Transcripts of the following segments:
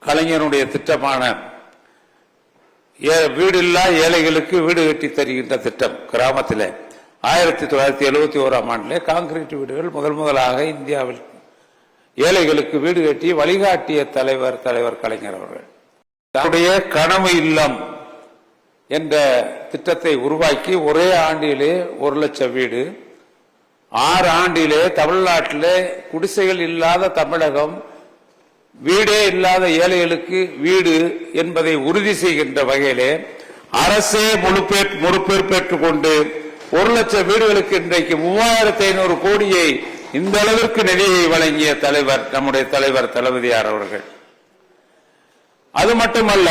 கலைஞருடைய திட்டமான வீடில்லா ஏழைகளுக்கு வீடு கட்டி தருகின்ற திட்டம் கிராமத்தில் 1971ஆம் ஆண்டிலே கான்கிரீட் வீடுகள் முதலாக இந்தியாவில் ஏழைகளுக்கு வீடு கட்டி வழிகாட்டிய தலைவர் கலைஞர் அவர்கள் தன்னுடைய கனவு இல்லம் என்ற திட்டத்தை உருவாக்கி ஒரே ஆண்டிலே 1 லட்சம் வீடு, 6 ஆண்டிலே தமிழ்நாட்டிலே குடிசைகள் இல்லாத தமிழகம், வீடே இல்லாத ஏழைகளுக்கு வீடு என்பதை உறுதி செய்கின்ற வகையிலே அரசே பொறுப்பேற்றுக் கொண்டு 1 லட்சம் வீடுகளுக்கு இன்றைக்கு 3500 கோடியை இந்த அளவிற்கு நிதியை வழங்கிய தலைவர் நம்முடைய தலைவர் தளபதியார் அவர்கள். அது மட்டுமல்ல,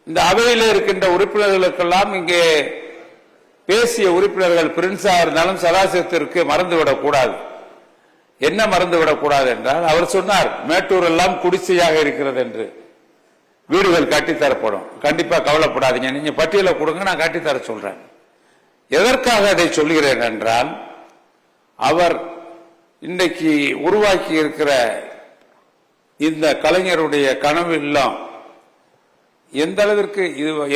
இந்த அவையில் இருக்கின்ற உறுப்பினர்களுக்கெல்லாம் இங்கே பேசிய உறுப்பினர்கள் பிரின்ஸா இருந்தாலும் சதாசிவத்திற்கு மறந்துவிடக் கூடாது. என்ன மறந்துவிடக்கூடாது என்றால், அவர் சொன்னார் மேட்டூர் எல்லாம் குடிசையாக இருக்கிறது என்று. வீடுகள் கட்டித்தரப்படும், கண்டிப்பா கவலைப்படாதீங்க, நீங்க பட்டியலை கொடுங்க, நான் கட்டித்தர சொல்றேன். எதற்காக அதை சொல்கிறேன் என்றால், அவர் இன்றைக்கு உருவாக்கி இருக்கிற இந்த கலைஞருடைய கனவு இல்லம் எந்த அளவிற்கு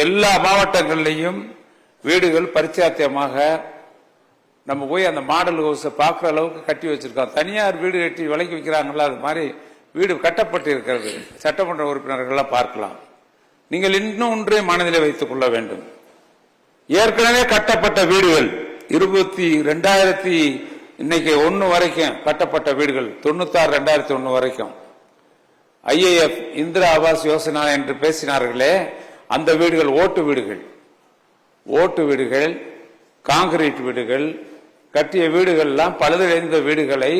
எல்லா மாவட்டங்களிலையும் வீடுகள் பரிச்சாத்தியமாக நம்ம போய் அந்த மாடல் ஹவுஸை பார்க்குற அளவுக்கு கட்டி வச்சிருக்கோம். தனியார் வீடு கட்டி விலைக்கு வைக்கிறாங்களா, அது மாதிரி வீடு கட்டப்பட்டு இருக்கிறது. சட்டமன்ற உறுப்பினர்கள்லாம் பார்க்கலாம். நீங்கள் இன்னும் ஒன்றை மனதில் வைத்துக் கொள்ள வேண்டும். ஏற்கனவே கட்டப்பட்ட வீடுகள் 2000 இன்னைக்கு 1 வரைக்கும் கட்டப்பட்ட வீடுகள் 96 2001 வரைக்கும் IAF இந்திரா ஆவாஸ் யோசனா என்று பேசினார்களே, அந்த வீடுகள் ஓட்டு வீடுகள் கான்கிரீட் வீடுகள் கட்டிய வீடுகள் எல்லாம் பழுதடைந்த வீடுகளை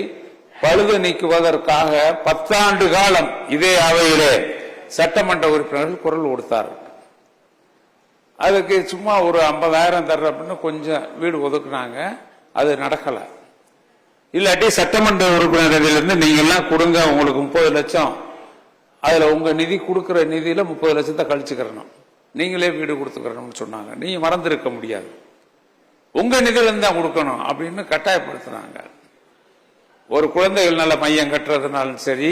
பழுது நீக்குவதற்காக 10 ஆண்டு காலம் இதே அவையிலே சட்டமன்ற உறுப்பினர்கள் குரல் கொடுத்தார்கள். அதுக்கு சும்மா ஒரு 50,000 தர்ற அப்படின்னு கொஞ்சம் வீடு ஒதுக்குனாங்க, அது நடக்கல. இல்லாட்டி சட்டமன்ற உறுப்பினர்களிலிருந்து நீங்க எல்லாம் கொடுங்க, உங்களுக்கு 30 லட்சம், அதுல உங்க நிதி கொடுக்கிற நிதியில 30 லட்சத்தை கழிச்சுக்கிறணும், நீங்களே வீடு கொடுத்துக்கிறணும்னு சொன்னாங்க. நீங்க மறந்திருக்க முடியாது, உங்க நிதியில இருந்து தான் கொடுக்கணும் அப்படின்னு கட்டாயப்படுத்தினாங்க. ஒரு குழந்தைகள் நல மையம் கட்டுறதுனாலும் சரி,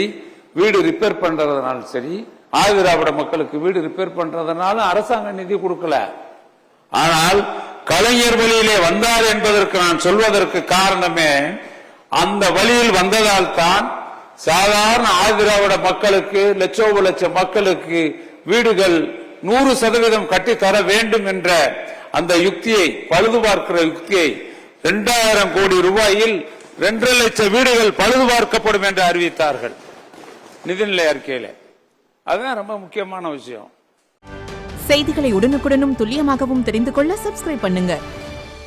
வீடு ரிப்பேர் பண்றதுனாலும் சரி, ஆதிதிராவிட மக்களுக்கு வீடு ரிப்பேர் பண்றதுனால அரசாங்க நிதி கொடுக்கல. ஆனால் கலைஞர் வழியிலே வந்தார் என்பதற்கு நான் சொல்வதற்கு காரணமே, அந்த வழியில் வந்ததால் தான் சாதாரண ஆதிதிராவிட மக்களுக்கு லட்சம் மக்களுக்கு வீடுகள் 100% கட்டி தர வேண்டும் என்ற அந்த யுக்தியை, பழுது பார்க்கிற யுக்தியை 2000 கோடி ரூபாயில் 2 லட்சம் வீடுகள் பழுது பார்க்கப்படும் என்று அறிவித்தார்கள் நிதிநிலை அறிக்கையில. அதுதான் ரொம்ப முக்கியமான விஷயம். செய்திகளை உடனுக்குடனும் துல்லியமாகவும் தெரிந்து கொள்ள சப்ஸ்கிரைப் பண்ணுங்க.